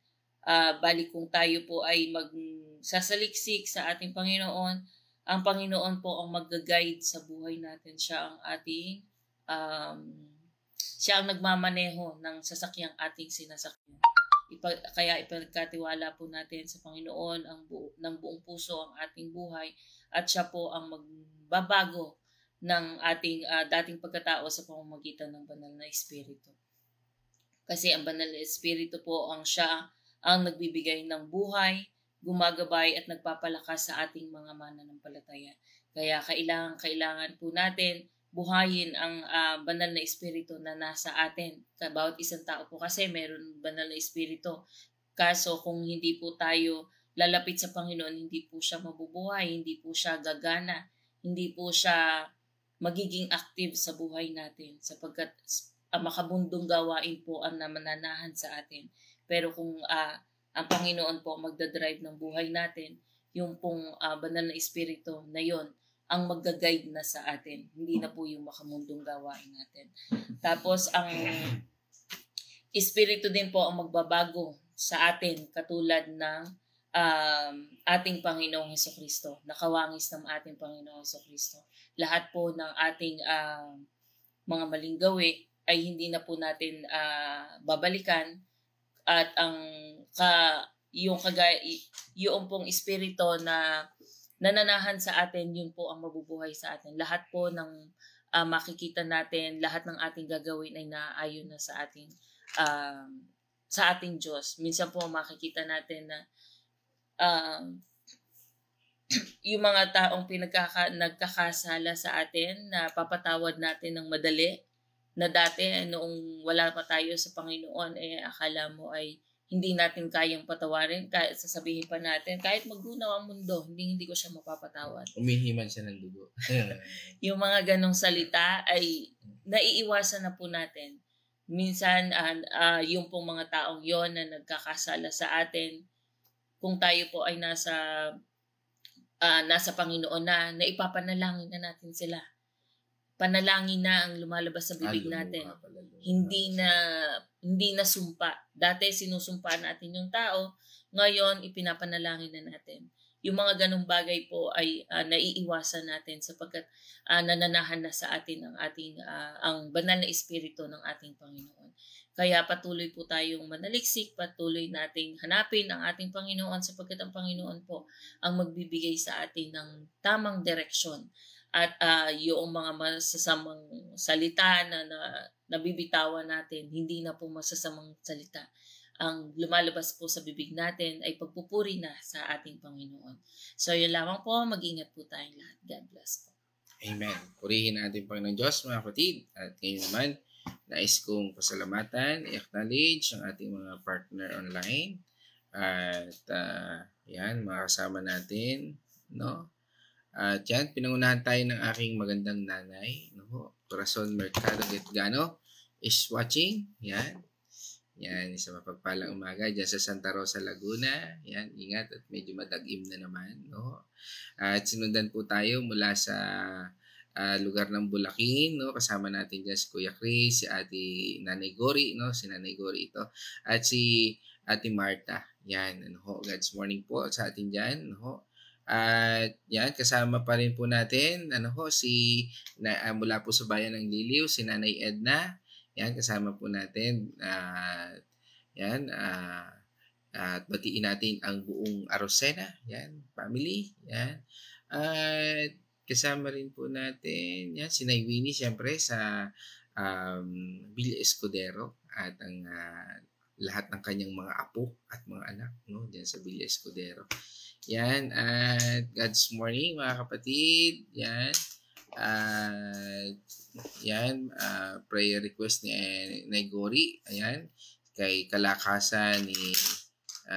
Balik kung tayo po ay magsasaliksik sa ating Panginoon, ang Panginoon po ang mag-guide sa buhay natin. Siya ang ating siya ang nagmamaneho ng sasakyang ating sinasakyan. Kaya ipagkatiwala po natin sa Panginoon ng buong puso ang ating buhay at siya po ang magbabago ng ating dating pagkatao sa pamamagitan ng banal na Espiritu. Kasi ang banal na Espiritu po siya ang nagbibigay ng buhay, gumagabay at nagpapalakas sa ating mga mananampalataya. Kaya kailangan po natin buhayin ang banal na Espiritu na nasa atin. Bawat isang tao po kasi meron banal na Espiritu. Kaso kung hindi po tayo lalapit sa Panginoon, hindi po siya mabubuhay, hindi po siya gagana, hindi po siya magiging active sa buhay natin sapagkat makabundong gawain po ang namananahan sa atin. Pero kung ang Panginoon po magdadrive ng buhay natin, yung pong banal na Espiritu na yon ang mag-guide na sa atin. Hindi na po yung makamundong gawain natin. Tapos ang Espiritu din po ang magbabago sa atin katulad ng ating Panginoong Hesukristo. Nakawangis ng ating Panginoong Hesukristo. Lahat po ng ating mga maling gawi ay hindi na po natin babalikan at yung pong Espiritu na nananahan sa atin, yun po ang mabubuhay sa atin. Lahat po ng makikita natin, lahat ng ating gagawin ay naayon na sa ating Diyos. Minsan po makikita natin na yung mga taong nagkakasala sa atin na papatawad natin ng madali, na dati noong wala pa tayo sa Panginoon, akala mo ay hindi natin kayang patawarin, kahit sasabihin pa natin, kahit maggunaw ang mundo, hindi ko siya mapapatawad. Umihiman siya ng dugo. Yung mga ganong salita ay naiiwasan na po natin. Minsan, yung pong mga taong yon na nagkakasala sa atin, kung tayo po ay nasa Panginoon na ipapanalangin na natin sila. Panalangin na ang lumalabas sa bibig natin. Hindi na sumpa. Dati sinusumpa natin yung tao, ngayon ipinapanalangin na natin. Yung mga ganong bagay po ay naiiwasan natin sapagkat nananahan na sa atin ang banal na espiritu ng ating Panginoon. Kaya patuloy po tayong manaliksik, patuloy nating hanapin ang ating Panginoon sapagkat ang Panginoon po ang magbibigay sa atin ng tamang direksyon. At yung mga masasamang salita na nabibitawan natin, hindi na po masasamang salita. Ang lumalabas po sa bibig natin ay pagpupuri na sa ating Panginoon. So yun lamang po, mag-ingat po tayong lahat. God bless po. Amen. Purihin natin Panginoon Diyos, mga kapatid. At ngayon naman, nais kong pasalamatan, i-acknowledge ang ating mga partner online. At yan, mga kasama natin, no? At yan, pinangunahan tayo ng aking magandang nanay, no? Corazon Mercado Getgano is watching. Yan. Yan, isang mapagpalang umaga dyan sa Santa Rosa, Laguna. Yan, ingat at medyo madagim na naman, no? At sinundan po tayo mula sa lugar ng Bulacan, no? Kasama natin dyan si Kuya Chris, si Ate Nanay Gori, no? Si Nanay Gori ito. At si Ate Marta. Yan, ano ho, God's morning po sa atin dyan, no? At yan, kasama pa rin po natin, mula po sa bayan ng Liliw, si Nanay Edna. Yan, kasama po natin. At batiin natin ang buong Arosena, yan, family. Yan. At kasama rin po natin, yan, si Nay Winnie, siyempre, sa Villa Escudero. At ang lahat ng kanyang mga apo at mga anak, no, diyan sa Villa Escudero. Yan, at God's morning mga kapatid. Yan. Yan, prayer request ni Gori. Ayan, kay kalakasan ni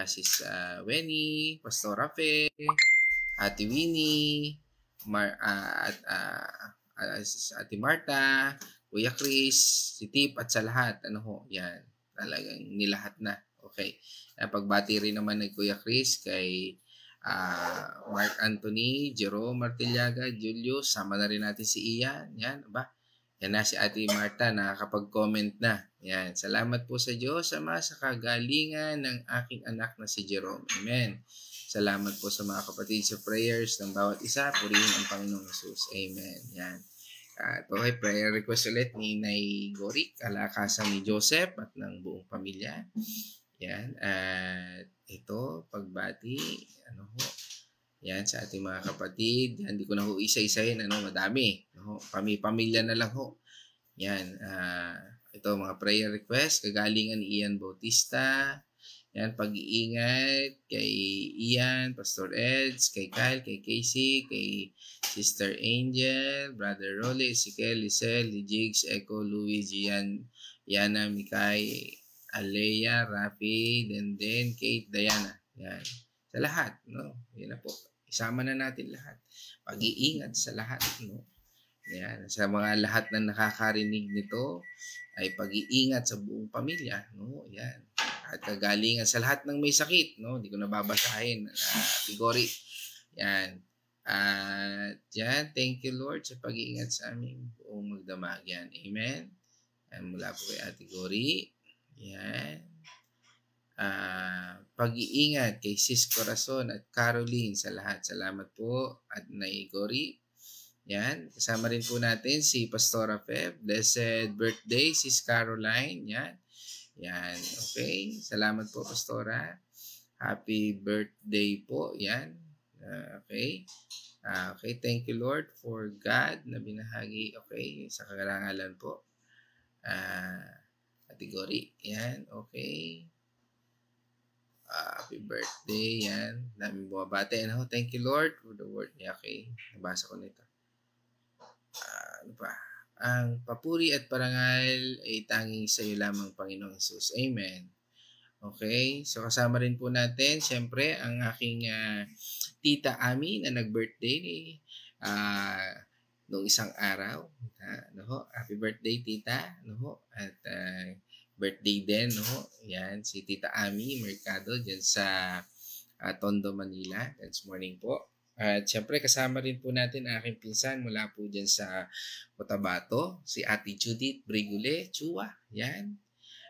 Sis Weni, Pastor Rafe, Ate Winnie, Ate Marta, Kuya Chris, si Tip at sa lahat. Ano ho, yan. Talagang nilahat na. Okay. Pagbati rin naman ni Kuya Chris kay Mark Anthony, Jerome Martillaga, Julius, sama na rin natin si Ian. Yan, ba? Yan na si Ate Marta, nakakapag-comment na. Yan, salamat po sa Diyos, Ama, sa kagalingan ng aking anak na si Jerome. Amen. Salamat po sa mga kapatid sa prayers ng bawat isa. Purihin ang Panginoong Jesus. Amen. Yan. At okay, prayer request ulit ni Nay Gori, kalakasan ni Joseph at ng buong pamilya. Yan, at ito, pagbati, ano ho, yan, sa ating mga kapatid. Yan, hindi ko na ho isa-isahin, madami. No? Pamilya na lang ho. Yan, ito, mga prayer request, kagalingan ni Ian Bautista. Yan, pag-iingat kay Ian, Pastor Eds, kay Kyle, kay Casey, kay Sister Angel, Brother Rolly, Ezekiel, Lisel, Jigs, Echo, Louis, Gian, Yana, Mikay, Alea, Rafi, Denden, Kate, Diana. Yan. Sa lahat, no? Yan na po. Isama na natin lahat. Pag-iingat sa lahat, no? Yan. Sa mga lahat na nakakarinig nito, ay pag-iingat sa buong pamilya, no? Yan. At kagalingan sa lahat ng may sakit, no? Hindi ko na babasahin. Tigori. Yan. At yan, thank you Lord sa pag-iingat sa aming buong magdamag. Yan. Amen. Yan, mula po kay Ate Gori. Yan. Pag-iingat kay Sis Corazon at Caroline sa lahat. Salamat po at Nay Gori. Yan. Kasama rin po natin si Pastora Feb. Blessed birthday, Sis Caroline. Yan. Yan. Okay. Salamat po, Pastora. Happy birthday po. Yan. Okay. Okay. Thank you, Lord, for God na binahagi. Okay. Sa kagalangalan po. Kategory. Yan. Okay. happy birthday. Yan. Daming bumabate. Ano? Thank you, Lord, for the word niya. Okay. Nabasa ko nito. Ano pa? Ang papuri at parangal ay tanging sa iyo lamang, Panginoong Jesus. Amen. Okay. So, kasama rin po natin, siyempre, ang aking Tita Ami na nag-birthday noong isang araw. Happy birthday, Tita. At birthday din, yan, si Tita Ami Mercado dyan sa Tondo, Manila. That's morning po. At syempre, kasama rin po natin ang aking pinsan mula po dyan sa Cotabato, si Ate Judith Brigule Chua. Yan.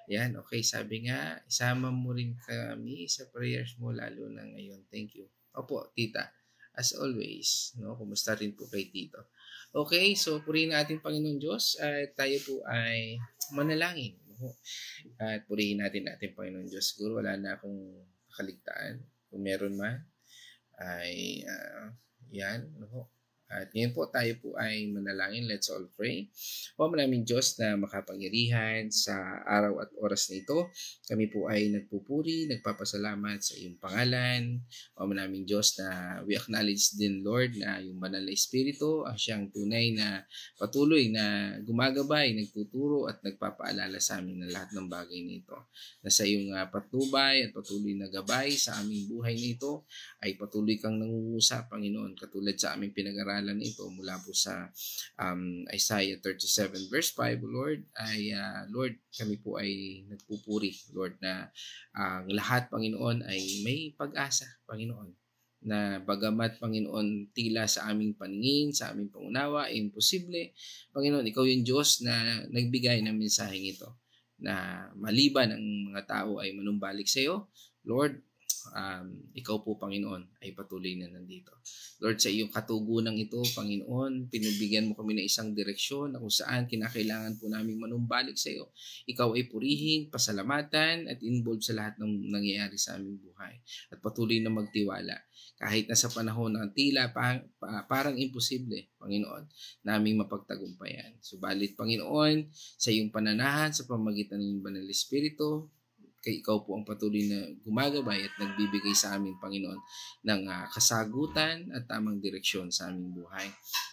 Yan, okay. Sabi nga, isama mo rin kami sa prayers mo lalo na ngayon. Thank you. Opo, Tita. As always, kumusta rin po kay Tito. Okay, so purihin natin Panginoon Diyos at tayo po ay manalangin. At purihin natin Panginoon Diyos. Siguro wala na akong kaligtaan. Kung meron man, ay yan. At ngayon po tayo po ay manalangin. Let's all pray. O maraming Diyos na makapangyarihan sa araw at oras na ito. Kami po ay nagpupuri, nagpapasalamat sa iyong pangalan. O maraming Diyos na we acknowledge din, Lord, na yung banal na Espiritu ang siyang tunay na patuloy na gumagabay, nagtuturo at nagpapaalala sa amin ng lahat ng bagay nito. Na sa iyong patnubay at patuloy na gabay sa aming buhay nito ay patuloy kang nangungusap, Panginoon, katulad sa aming pinag-aralan ito mula po sa Isaiah 37 verse 5, Lord, ay Lord, kami po ay nagpupuri, Lord, na ang lahat, Panginoon, ay may pag-asa, Panginoon, na bagamat, Panginoon, tila sa aming paningin, sa aming pangunawa, ay imposible, Panginoon, ikaw yung Diyos na nagbigay ng mensaheng ito, na maliban ang mga tao ay manumbalik sa iyo, Lord, ikaw po, Panginoon, ay patuloy na nandito. Lord, sa iyong katugunan ito, Panginoon, pinibigyan mo kami ng isang direksyon na kung saan kinakailangan po namin manumbalik sa iyo. Ikaw ay purihin, pasalamatan, at involved sa lahat ng nangyayari sa aming buhay. At patuloy na magtiwala. Kahit na sa panahon ng tila parang imposible, Panginoon, naming mapagtagumpayan. Subalit, Panginoon, sa iyong pananahan, sa pamagitan ng Banal na Espiritu, kay ikaw po ang patuloy na gumagabay at nagbibigay sa amin, Panginoon, ng kasagutan at tamang direksyon sa aming buhay.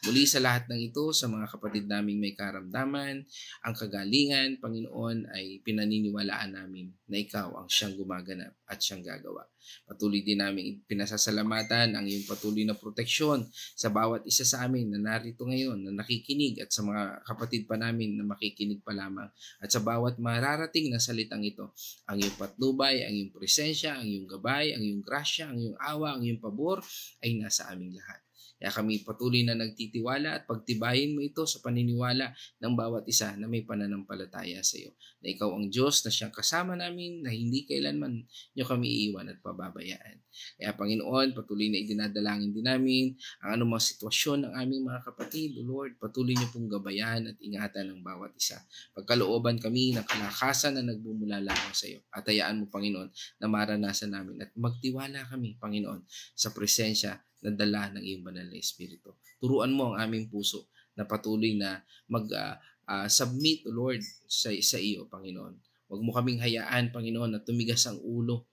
Muli sa lahat ng ito, sa mga kapatid naming may karamdaman, ang kagalingan, Panginoon, ay pinaniniwalaan namin na ikaw ang siyang gumaganap at siyang gagawa. Patuloy din namin pinasasalamatan ang iyong patuloy na proteksyon sa bawat isa sa amin na narito ngayon, na nakikinig, at sa mga kapatid pa namin na makikinig pa lamang. At sa bawat mararating na salitang ito, ang iyong patnubay, ang iyong presensya, ang iyong gabay, ang iyong grasya, ang iyong awa, ang iyong pabor ay nasa aming lahat. Kaya kami patuloy na nagtitiwala at pagtibayin mo ito sa paniniwala ng bawat isa na may pananampalataya sa iyo. Na ikaw ang Diyos na siyang kasama namin, na hindi kailanman niyo kami iiwan at pababayaan. Kaya Panginoon, patuloy na idinadalangin din namin ang anumang sitwasyon ng aming mga kapatid. O Lord, patuloy niyo pong gabayan at ingatan ng bawat isa. Pagkalooban kami ng kalakasan na nagbumula lamang sa iyo. At hayaan mo, Panginoon, na maranasan namin at magtiwala kami, Panginoon, sa presensya na dala ng iyong banal na Espiritu. Turuan mo ang aming puso na patuloy na mag-submit, Lord, sa iyo, Panginoon. Huwag mo kaming hayaan, Panginoon, na tumigas ang ulo,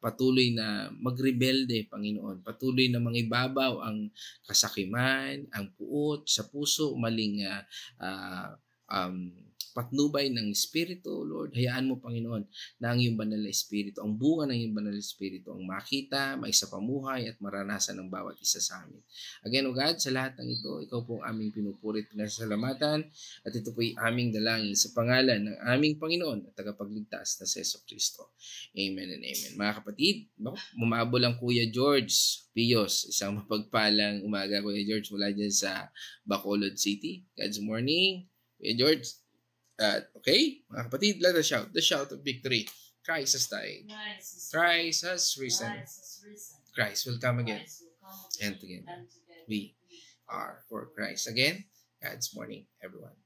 patuloy na magrebelde, Panginoon. Patuloy na mangibabaw ang kasakiman, ang puot sa puso, maling patnubay ng Espiritu, Lord. Hayaan mo, Panginoon, na ang iyong banal na Espiritu, ang bunga ng iyong banal na Espiritu, ang makita, maisapamuhay at maranasan ng bawat isa sa amin. Again, O God, sa lahat ng ito, ikaw po ang aming pinupuri at pinasasalamatan, at ito po ay aming dalangin sa pangalan ng aming Panginoon at tagapagligtas na si Jesucristo. Amen and amen. Mga kapatid, bumabol ang Kuya George Pios. Isang mapagpalang umaga, Kuya George, mula dyan sa Bacolod City. God's morning, Kuya George. Okay, mga kapatid, let us shout. The shout of victory. Christ has died. Christ has risen. Christ will come again. And together we are for Christ. Again, God's morning, everyone.